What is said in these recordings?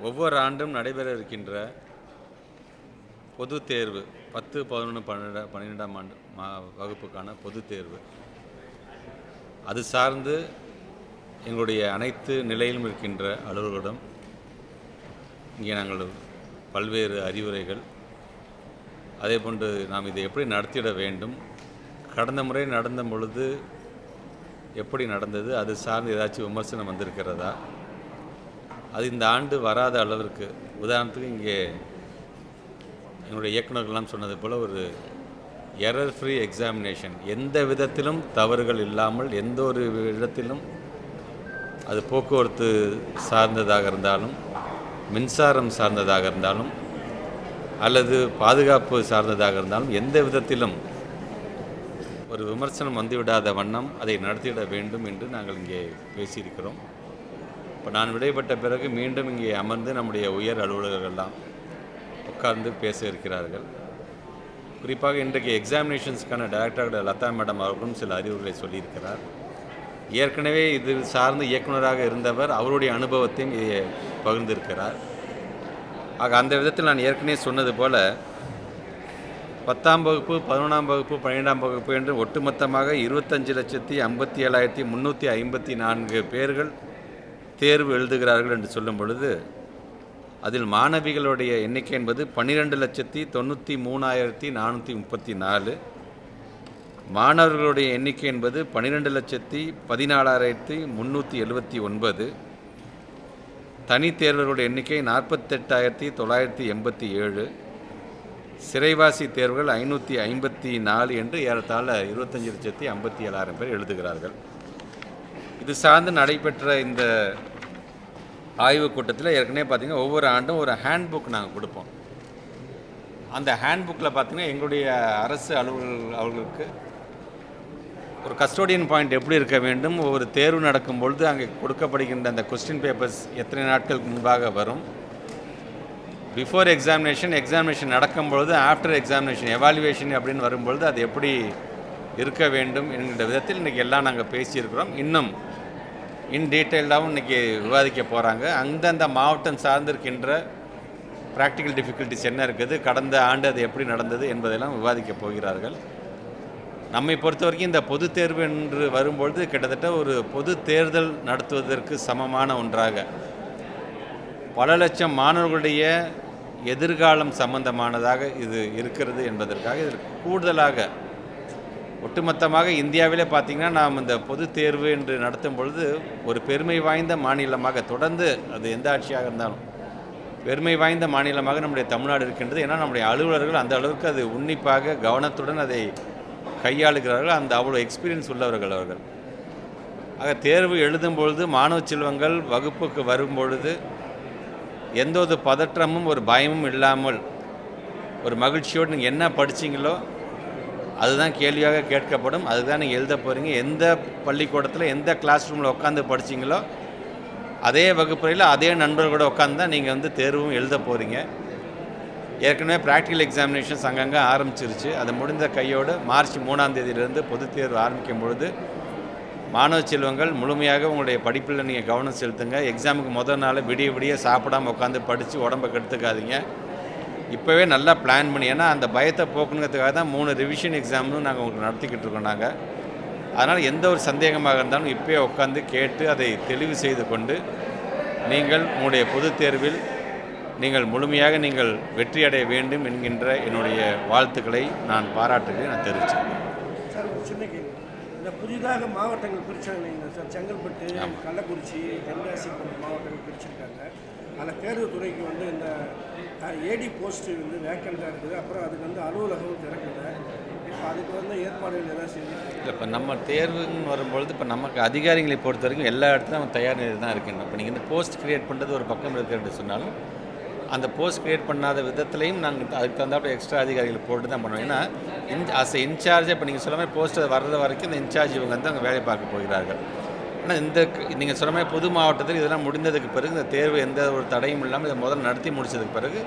ஒவ்வொரு ஆண்டும் நடைபெற இருக்கின்ற பொதுத் தேர்வு 10, 11, 12ஆம் ஆண்டு வகுப்புக்கான பொதுத் தேர்வு அது சார்ந்து எங்களுடைய அனைத்து நிலையிலும் இருக்கின்ற அலுவலர்களிடம் இங்கே நாங்கள் பல்வேறு அறிவுரைகள், அதேபோன்று நாம் இதை எப்படி நடத்திட வேண்டும், கடந்த முறை நடந்த பொழுது எப்படி நடந்தது, அது சார்ந்து ஏதாச்சும் விமர்சனம் வந்திருக்கிறதா, அது இந்த ஆண்டு வராத அளவிற்கு, உதாரணத்துக்கு இங்கே என்னுடைய இயக்குநர்கள்லாம் சொன்னது போல் ஒரு எரர் ஃப்ரீ எக்ஸாமினேஷன், எந்த விதத்திலும் தவறுகள் இல்லாமல், எந்த ஒரு இடத்திலும் அது போக்குவரத்து சார்ந்ததாக இருந்தாலும், மின்சாரம் சார்ந்ததாக இருந்தாலும், அல்லது பாதுகாப்பு சார்ந்ததாக இருந்தாலும், எந்த விதத்திலும் ஒரு விமர்சனம் வந்துவிடாத வண்ணம் அதை நடத்திட வேண்டும் என்று நாங்கள் இங்கே பேசியிருக்கிறோம். இப்போ நான் விடைபெற்ற பிறகு மீண்டும் இங்கே அமர்ந்து நம்முடைய உயர் அலுவலர்கள்லாம் உட்கார்ந்து பேச இருக்கிறார்கள். குறிப்பாக இன்றைக்கு எக்ஸாமினேஷன்ஸ்க்கான டைரக்டர் லதா மேடம் அவர்களும் சில அறிவுரைகளை சொல்லியிருக்கிறார். ஏற்கனவே இது சார்ந்து இயக்குநராக இருந்தவர் அவருடைய அனுபவத்தையும் பகிர்ந்திருக்கிறார். ஆக அந்த விதத்தில் நான் ஏற்கனவே சொன்னது போல் 10ஆம் வகுப்பு, 11ஆம் வகுப்பு, 12ஆம் வகுப்பு என்று ஒட்டுமொத்தமாக 25,57,354 பேர்கள் தேர்வு எழுதுகிறார்கள் என்று சொல்லும் பொழுது அதில் மாணவிகளுடைய எண்ணிக்கை என்பது 12,93,434, மாணவர்களுடைய எண்ணிக்கை என்பது 12,14,379, தனித் தேர்வர்களுடைய எண்ணிக்கை 48,987, சிறைவாசி தேர்வுகள் 554 என்று ஏறத்தாழ 25,57,000 பேர் எழுதுகிறார்கள். இது சார்ந்து நடைபெற்ற இந்த ஆய்வுக் கூட்டத்தில் ஏற்கனவே பார்த்திங்கன்னா ஒவ்வொரு ஆண்டும் ஒரு ஹேண்ட்புக் நாங்கள் கொடுப்போம். அந்த ஹேண்ட்புக்கில் பார்த்திங்கன்னா எங்களுடைய அரசு அவர்களுக்கு ஒரு கஸ்டோடியன் பாயிண்ட் எப்படி இருக்க வேண்டும், ஒவ்வொரு தேர்வு நடக்கும் பொழுது அங்கே கொடுக்கப்படுகின்ற அந்த கொஸ்டின் பேப்பர்ஸ் எத்தனை நாட்களுக்கு முன்பாக வரும், பிஃபோர் எக்ஸாமினேஷன் நடக்கும்பொழுது, ஆஃப்டர் எக்ஸாமினேஷன் எவாலுவேஷன் அப்படின்னு வரும்பொழுது அது எப்படி இருக்க வேண்டும் என்கின்ற விதத்தில் இன்றைக்கி எல்லாம் நாங்கள் பேசியிருக்கிறோம். இன்னும் இன் டீட்டெயில்டாகவும் இன்றைக்கி விவாதிக்க போகிறாங்க. அந்தந்த மாவட்டம் சார்ந்திருக்கின்ற ப்ராக்டிக்கல் டிஃபிகல்ட்டிஸ் என்ன இருக்குது, கடந்த ஆண்டு அது எப்படி நடந்தது என்பதெல்லாம் விவாதிக்க போகிறார்கள். நம்மை பொறுத்த வரைக்கும் இந்த பொது தேர்வு என்று வரும்பொழுது கிட்டத்தட்ட ஒரு பொது தேர்தல் நடத்துவதற்கு சமமான ஒன்றாக பல லட்சம் மாணவர்களுடைய எதிர்காலம் சம்பந்தமானதாக இது இருக்கிறது என்பதற்காக இதில் கூடுதலாக ஒட்டுமொத்தமாக இந்தியாவிலே பார்த்திங்கன்னா நாம் இந்த பொது தேர்வு என்று நடத்தும் பொழுது ஒரு பெருமை வாய்ந்த மாநிலமாக, தொடர்ந்து அது எந்த ஆட்சியாக இருந்தாலும் பெருமை வாய்ந்த மாநிலமாக நம்முடைய தமிழ்நாடு இருக்கின்றது. ஏன்னா நம்முடைய அலுவலர்கள் அந்த அளவுக்கு அது உன்னிப்பாக கவனத்துடன் அதை கையாளுகிறார்கள். அந்த அவ்வளோ எக்ஸ்பீரியன்ஸ் உள்ளவர்கள் அவர்கள். ஆக தேர்வு எழுதும் பொழுது மாணவ செல்வங்கள் வகுப்புக்கு வரும்பொழுது எந்த ஒரு பதற்றமும் ஒரு பயமும் இல்லாமல் ஒரு மகிழ்ச்சியோடு நீங்கள் என்ன படிச்சிங்களோ அதுதான் கேள்வியாக கேட்கப்படும், அதுதான் நீங்கள் எழுத போகிறீங்க. எந்த பள்ளிக்கூடத்தில் எந்த கிளாஸ் ரூமில் உட்காந்து படிச்சிங்களோ அதே வகுப்பறையில் அதே நண்பர்களோட உட்காந்து தான் நீங்கள் தேர்வும் எழுத போகிறீங்க. ஏற்கனவே ப்ராக்டிக்கல் எக்ஸாமினேஷன்ஸ் அங்கங்கே ஆரம்பிச்சிருச்சு. அது முடிந்த கையோடு மார்ச் 3ஆம் தேதியிலிருந்து பொதுத் தேர்வு ஆரம்பிக்கும் பொழுது மாணவ செல்வங்கள் முழுமையாக உங்களுடைய படிப்பில் நீங்கள் கவனம் செலுத்துங்க. எக்ஸாமுக்கு முதல் நாள் விடிய சாப்பிடாமல் உட்காந்து படித்து உடம்பை கெடுத்துக்காதீங்க. இப்போவே நல்லா பிளான் பண்ணி, ஏன்னா அந்த பயத்தை போக்குங்கிறதுக்காக தான் 3 ரிவிஷன் எக்ஸாம்னு நாங்கள் உங்களுக்கு நடத்திக்கிட்டு இருக்கோம் நாங்கள். அதனால் எந்த ஒரு சந்தேகமாக இருந்தாலும் இப்போயே உட்காந்து கேட்டு அதை தெளிவு செய்து கொண்டு நீங்கள் உங்களுடைய பொதுத் தேர்வில் நீங்கள் முழுமையாக நீங்கள் வெற்றியடைய வேண்டும் என்கின்ற என்னுடைய வாழ்த்துக்களை நான் பாராட்டுகிறேன், நான் தெரிவிச்சுக்கிறேன். சார், ஒரு சின்ன கேள்வி. இந்த புதிதாக மாவட்டங்கள் பிரித்தாங்க சார், செங்கல்பட்டு, கள்ளக்குறிச்சி, தென்காசி போன்ற மாவட்டங்கள் பிரிச்சிருக்காங்க. அதில் தேர்வுத்துறைக்கு இந்த ஏடி போஸ்ட்டு வேக்கண்டாக இருக்குது. அப்புறம் அதுக்கு அலுவலகம் திறக்கல. இப்போ அதுக்கு ஏற்பாடுகள் எதாவது செஞ்சு இல்லை. இப்போ நம்ம தேர்வுன்னு வரும்பொழுது இப்போ நமக்கு அதிகாரிகளை பொறுத்த வரைக்கும் எல்லா இடத்துலையும் நம்ம தயார் நிலையில் தான் இருக்கின்றோம். இப்போ நீங்கள் போஸ்ட் க்ரியேட் பண்ணுறது ஒரு பக்கம் இருக்கிறது சொன்னாலும் அந்த போஸ்ட் க்ரியேட் பண்ணாத விதத்துலையும் நாங்கள் அதுக்கு தகுந்தாப்புல எக்ஸ்ட்ரா அதிகாரிகளை போட்டு தான் பண்ணுவோம். ஏன்னா இன்சார்ஜ் இப்போ நீங்கள் சொல்ல மாதிரி போஸ்ட் வர்றது வரைக்கும் இந்த இன்சார்ஜ் இவங்க அங்கே வேலை பார்க்க போகிறார்கள். ஆனால் நீங்கள் சொன்ன மாதிரி புது மாவட்டத்தில் இதெல்லாம் முடிந்ததுக்கு பிறகு இந்த தேர்வு எந்த ஒரு தடையும் இல்லாமல் இதை முதல்ல நடத்தி முடிச்சதுக்கு பிறகு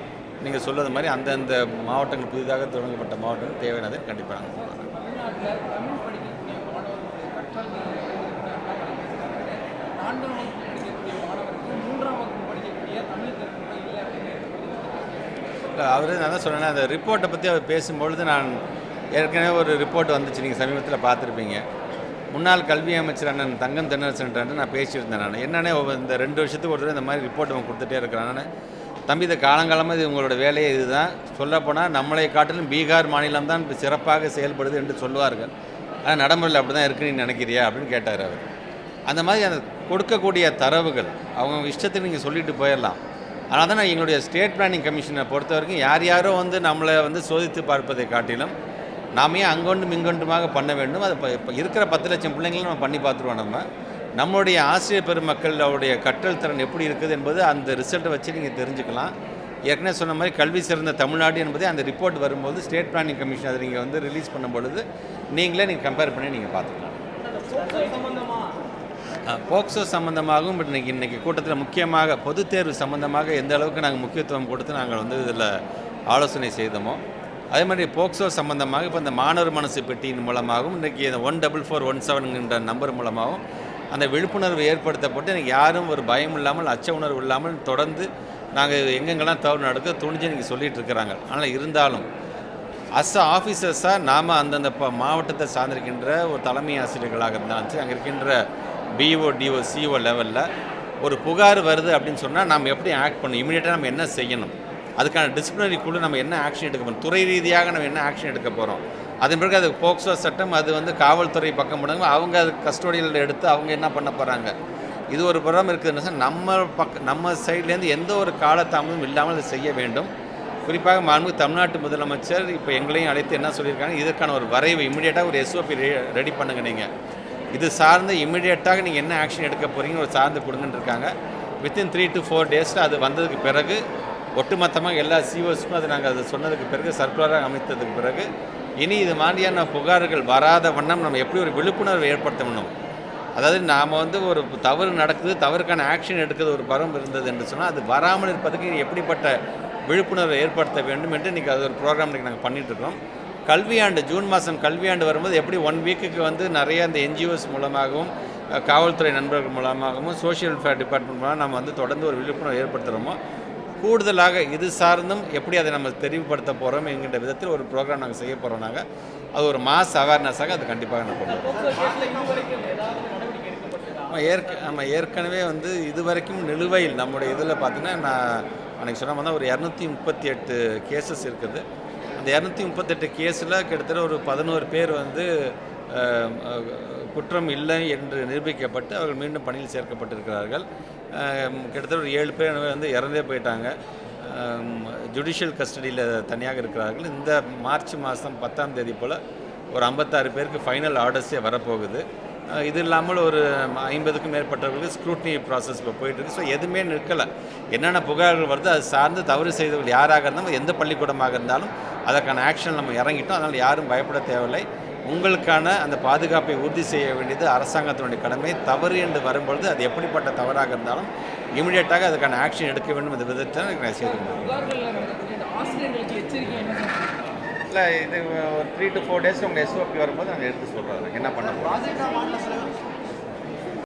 நீங்கள் சொல்வது மாதிரி அந்தந்த மாவட்டங்கள் புதிதாக தொடங்கப்பட்ட மாவட்டங்கள் தேவையானதை கண்டிப்பாக நாங்கள் போகிறாங்க. நான்காம் வகுப்பு படிக்கக்கூடிய மாணவர்கள் 3ஆம் வகுப்பு படிக்கக்கூடிய தமிழ் அவர் நான் தான் சொன்னேன், அந்த ரிப்போர்ட்டை பற்றி அவர் பேசும்பொழுது நான் ஏற்கனவே ஒரு ரிப்போர்ட் வந்துச்சு, நீங்கள் சமீபத்தில் பார்த்துருப்பீங்க. முன்னாள் கல்வி அமைச்சர் அண்ணன் தங்கம் தென்னரசன்ட்டு நான் பேசியிருந்தேன். நான் என்னென்ன இந்த 2 வருஷத்துக்கு ஒரு தடவை இந்த மாதிரி ரிப்போர்ட் அவன் கொடுத்துட்டே இருக்கிறான். தம்பி, இது காலங்காலமாக இது உங்களோட வேலையே இதுதான். சொல்லப்போனால் நம்மளை காட்டிலும் பீகார் மாநிலம் தான் இப்போ சிறப்பாக செயல்படுது என்று சொல்லுவார்கள். ஆனால் நடைமுறையில் அப்படி தான் இருக்குன்னு நீ நினைக்கிறியா அப்படின்னு கேட்டார் அவர். அந்த மாதிரி அந்த கொடுக்கக்கூடிய தரவுகள் அவங்க இஷ்டத்துக்கு நீங்கள் சொல்லிட்டு போயிடலாம். அதனால தான் நான் எங்களுடைய ஸ்டேட் பிளானிங் கமிஷனை பொறுத்த வரைக்கும் யாரோ நம்மளை சோதித்து பார்ப்பதை காட்டிலும் நாம் ஏன் அங்கொன்றும் இங்கொன்றுமாக பண்ண வேண்டும். அது இப்போ இருக்கிற 10 லட்சம் பிள்ளைங்களும் நம்ம பண்ணி பார்த்துருவோம். நம்மளுடைய ஆசிரியர் பெருமக்களுடைய கற்றல் திறன் எப்படி இருக்குது என்பது அந்த ரிசல்ட்டை வச்சு நீங்கள் தெரிஞ்சுக்கலாம். ஏற்கனவே சொன்ன மாதிரி கல்வி சிறந்த தமிழ்நாடு என்பதே அந்த ரிப்போர்ட் வரும்போது ஸ்டேட் பிளானிங் கமிஷன் அதை நீங்கள் ரிலீஸ் பண்ணும்பொழுது நீங்கள் கம்பேர் பண்ணி நீங்கள் பார்த்துக்கலாம். போக்சோ சம்மந்தமாகவும் இன்றைக்கி கூட்டத்தில் முக்கியமாக பொதுத் தேர்வு சம்மந்தமாக எந்த அளவுக்கு நாங்கள் முக்கியத்துவம் கொடுத்து நாங்கள் இதில் ஆலோசனை செய்தோமோ அதே மாதிரி போக்சோ சம்மந்தமாக இப்போ இந்த மாணவர் மனசு பெட்டியின் மூலமாகவும் இன்றைக்கி இந்த 14417 நம்பர் மூலமாகவும் அந்த விழிப்புணர்வு ஏற்படுத்தப்பட்டு எனக்கு யாரும் ஒரு பயம் இல்லாமல் அச்ச உணர்வு இல்லாமல் தொடர்ந்து நாங்கள் எங்கெங்கெல்லாம் தவறு நடக்க துணிஞ்சு இன்றைக்கி சொல்லிகிட்டு இருக்கிறாங்க. ஆனால் இருந்தாலும் ஆஃபீஸர்ஸாக நாம் அந்தந்த மாவட்டத்தை சார்ந்திருக்கின்ற ஒரு தலைமை ஆசிரியர்களாக இருந்தாலும் அங்கே இருக்கின்ற பிஓ டிஓ சிஓ லெவலில் ஒரு புகார் வருது அப்படின்னு சொன்னால் நாம் எப்படி ஆக்ட் பண்ணணும், இமீடியட்டாக நம்ம என்ன செய்யணும், அதுக்கான டிசிப்ளினரி குழு நம்ம என்ன ஆக்ஷன் எடுக்க போகிறோம், துறை ரீதியாக நம்ம என்ன ஆக்ஷன் எடுக்க போகிறோம். அதன் பிறகு அது போக்சோ சட்டம் அது காவல்துறை பக்கம் போனாங்க, அவங்க அது கஸ்டோடியில் எடுத்து அவங்க என்ன பண்ண போகிறாங்க. இது ஒரு புறம் இருக்குதுன்னு நம்ம சைட்லேருந்து எந்த ஒரு காலதாமதமும் இல்லாமல் அதை செய்ய வேண்டும். குறிப்பாக மாண்புமிகு தமிழ்நாட்டு முதலமைச்சர் இப்போ எங்களையும் அழைத்து என்ன சொல்லியிருக்காங்க, இதற்கான ஒரு வரைவு இமீடியட்டாக ஒரு எஸ்ஓபி ரெடி பண்ணுங்க. நீங்கள் இது சார்ந்து இமீடியட்டாக நீங்கள் என்ன ஆக்ஷன் எடுக்க போகிறீங்கன்னு ஒரு சார்ந்து கொடுங்கன்னு இருக்காங்க. வித்தின் 3 to 4 டேஸில் அது வந்ததுக்கு பிறகு ஒட்டுமொத்தமாக எல்லா சிஓஸ்க்கும் அது நாங்கள் அது சொன்னதுக்கு பிறகு சர்க்குலராக அமைத்ததுக்கு பிறகு இனி இது மாதிரியான புகார்கள் வராத வண்ணம் நம்ம எப்படி ஒரு விழிப்புணர்வு ஏற்படுத்தணும். அதாவது நாம் ஒரு தவறு நடக்குது, தவறுக்கான ஆக்ஷன் எடுக்கிறது ஒரு பரம் இருந்தது என்று சொன்னால் அது வராமல் இருப்பதுக்கு எப்படிப்பட்ட விழிப்புணர்வை ஏற்படுத்த வேண்டும் என்று இன்றைக்கி அது ஒரு ப்ரோக்ராம் இன்றைக்கி நாங்கள் பண்ணிகிட்ருக்கோம். கல்வியாண்டு ஜூன் மாதம் கல்வியாண்டு வரும்போது எப்படி 1 வீக்குக்கு நிறைய அந்த என்ஜிஓஸ் மூலமாகவும் காவல்துறை நண்பர்கள் மூலமாகவும் சோஷியல் வெல்ஃபேர் டிபார்ட்மெண்ட் மூலம் நம்ம தொடர்ந்து ஒரு விழிப்புணர்வு ஏற்படுத்துகிறோமோ, கூடுதலாக இது சார்ந்தும் எப்படி அதை நம்ம தெரிவுபடுத்த போகிறோம் என்கின்ற விதத்தில் ஒரு ப்ரோக்ராம் நாங்கள் செய்ய போகிறோம். நாங்கள் அது ஒரு மாஸ் அவேர்னஸாக அது கண்டிப்பாக நான் கொண்டு வரோம். ஏற்கனவே இதுவரைக்கும் நிலுவையில் நம்முடைய இதில் பார்த்தீங்கன்னா நான் அன்றைக்கி சொன்ன மாதிரி ஒரு 238 கேசஸ் இருக்குது. அந்த 238 கேஸில் கிட்டத்தட்ட ஒரு 11 பேர் குற்றம் இல்லை என்று நிரூபிக்கப்பட்டு அவர்கள் மீண்டும் பணியில் சேர்க்கப்பட்டிருக்கிறார்கள். கிட்டத்தட்ட ஒரு 7 பேர் இறந்தே போயிட்டாங்க. ஜுடிஷியல் கஸ்டடியில் தனியாக இருக்கிறார்கள். இந்த மார்ச் மாதம் 10ஆம் தேதி போல் ஒரு 56 பேருக்கு ஃபைனல் ஆர்டர்ஸே வரப்போகுது. இது இல்லாமல் ஒரு 50க்கும் மேற்பட்டவர்களுக்கு ஸ்க்ரூட்னி ப்ராசஸ் இப்போ போயிட்டுருக்கு. ஸோ எதுவுமே நிற்கலை. என்னென்ன புகார்கள் வருது அது சார்ந்து தவறு செய்தவர்கள் யாராக இருந்தாலும் எந்த பள்ளிக்கூடமாக இருந்தாலும் அதற்கான ஆக்ஷன் நம்ம இறங்கிட்டோம். அதனால் யாரும் பயப்பட தேவையில்லை. உங்களுக்கான அந்த பாதுகாப்பை உறுதி செய்ய வேண்டியது அரசாங்கத்தினுடைய கடமை. தவறு என்று வரும்பொழுது அது எப்படிப்பட்ட தவறாக இருந்தாலும் இமீடியட்டாக அதுக்கான ஆக்ஷன் எடுக்க வேண்டும் என்ற விதத்தை நான் செய்து இல்லை. இது ஒரு 3 to 4 டேஸ் உங்கள் எஸ்ஓபி வரும்போது நாங்கள் எடுத்து சொல்கிறோம் என்ன பண்ண போகிறோம்.